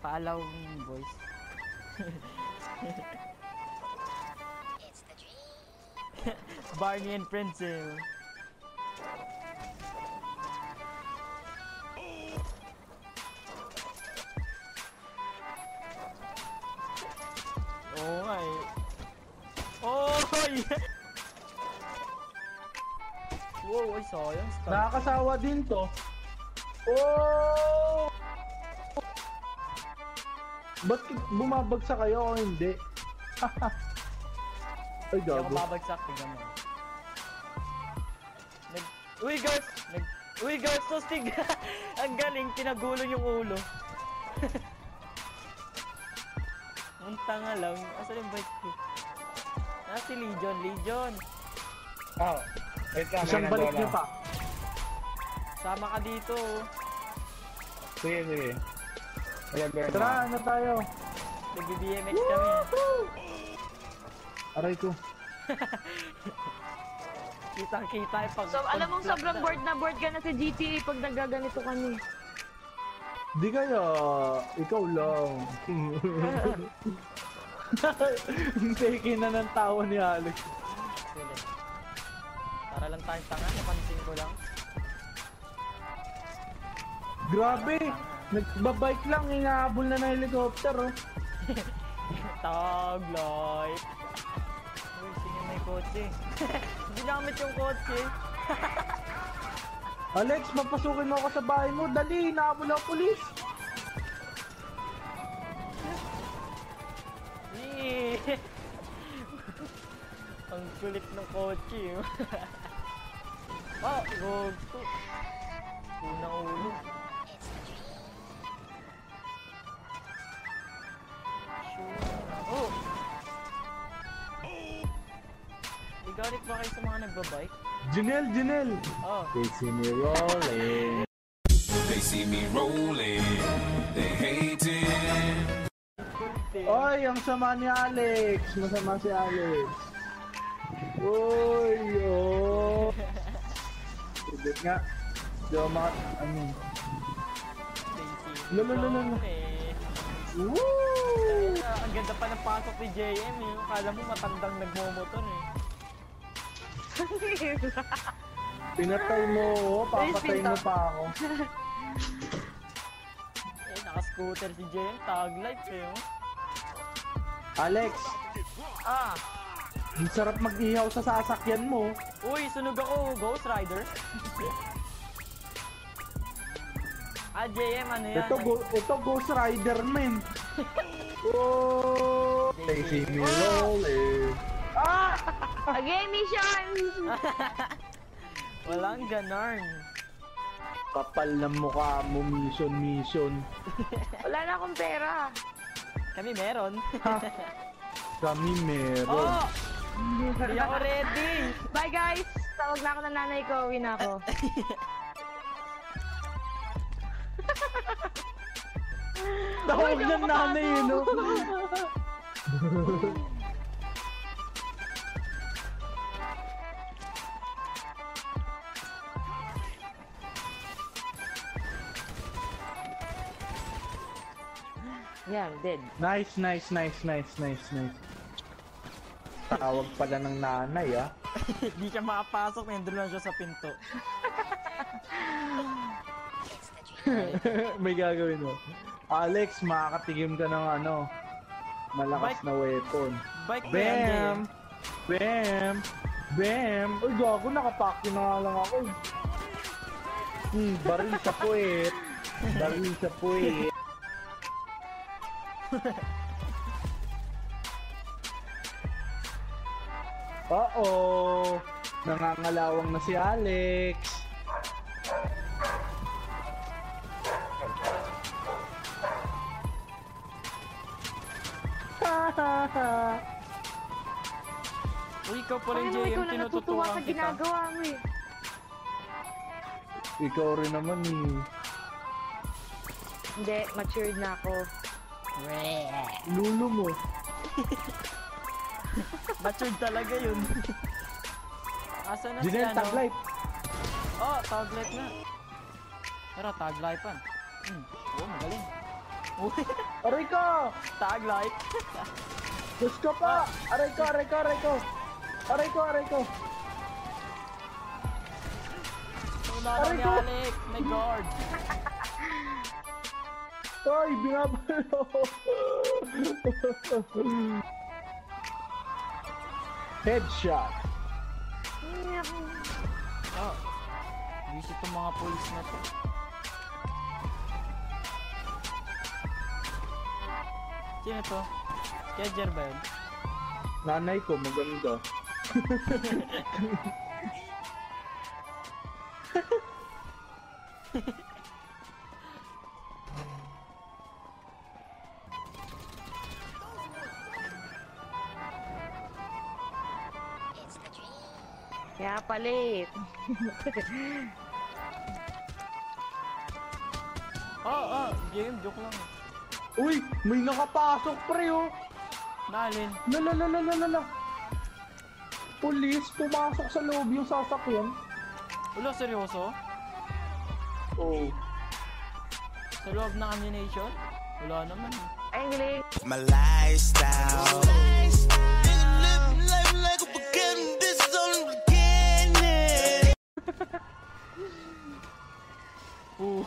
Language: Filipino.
Paalaw boys. It's the dream. Barney and Friends eh. Oo nga eh. Oh, yeah. Wow, ay sayang. Nakakasawa din to. Oh! Ba't bumabagsak kayo o hindi? Ay, Hindi gago. ako babagsak, tignan mo. Uy guys! Uy guys, tostig! Ang galing, kinagulo yung ulo. Ang tanga lang. Asan yung bike ko? Si Legion. Oh, wait lang. Isang balik niyo pa. Sama ka dito. Sige. Tara, ano tayo? Nag-BMX kami. Aray ko. Kitang-kita yung pag... So, alam mong sobrang bored na bored ka na sa GTA pag nagaganito ka ni. Di kaya, ikaw lang. Take na ng tawa ni Alex. Para lang tayong tanga, napansin ko lang. Grabe! Nagbabike lang, inahabol na ng helicopter oh. Tag life. Uy, sino may kotse? Ginamit yung kotse. Alex, papasukin mo ako sa bahay mo. Dali, inahabol ang pulis. Ang kulit ng kotse. Oh, gogo. Unang ulo. Oh! Igalit ba kayo sa mga nagbabike? Janelle! Oh. They see me rolling. They see me rolling. They hate it. Oy, ang sama ni Alex. Masama si Alex. Uy, oh. Ibig nga. Di ako ano. Lalo. Woo! Ang ganda pa ng pasok ni JM eh. Kala mo matandang nagmomotor eh. Pinatay mo, papatay mo pa ako. Naka-scooter si JM, tag life eh. Alex, Ah! ang sarap mag-ihaw sa sasakyan mo. Uy, sunog ako, Ghost Rider. JM, ano yan? Ito Ghost Rider, man. Oh! They see me rolling. Okay, mission! Walang ganarn. Kapal ng mukha mo, mission. Wala na akong pera. Kami meron. Kami meron. Oh! Hindi ako ready. Bye guys! Tawag na ako ng nanay ko, uwi na ako. Tawag ng nanay yun, no? Yeah, I'm dead. Nice. Tawag pala ng nanay, ah. Hindi siya makapasok, nandun lang siya sa pinto. May gagawin mo. Alex, makakatigim ka ng ano, malakas Bike. na weapon. Bike ba yan, Bam! Uy, gago, nakapakyo na nga lang ako. Baril sa puwet. Uh-oh! Nangangalawang na si Alex. Uy, ikaw pa rin, Ikaw JM, na natutuwa tinututukan sa kita. ginagawa mo eh. Ikaw rin naman eh. Hindi, matured na ako. Lulo mo. Matured talaga yun. Asa na si Jinel, ano? taglight. Oh, taglight na. Pero taglight pa. Oh, magaling. Uy, Aray ko! taglight. Diyos ko pa! Aray ko, aray ko, aray ko! Aray ko, aray ko! Una Aray ni ko! Alex, may guard. Ay, binabalo! Headshot! Oh, busy itong mga pulis na to. Sino to? Skedger ba yun? Nanay ko, maganda. It's the dream. Kaya palit. Game, joke lang. Uy, may nakapasok pre oh! Naalin. Lalalalalalala! Police, pumasok sa loob yung sasakyan. Ulo, seryoso? Oh. Sa loob ng ammunition? Wala naman. Ay, galing. My lifestyle. Oo.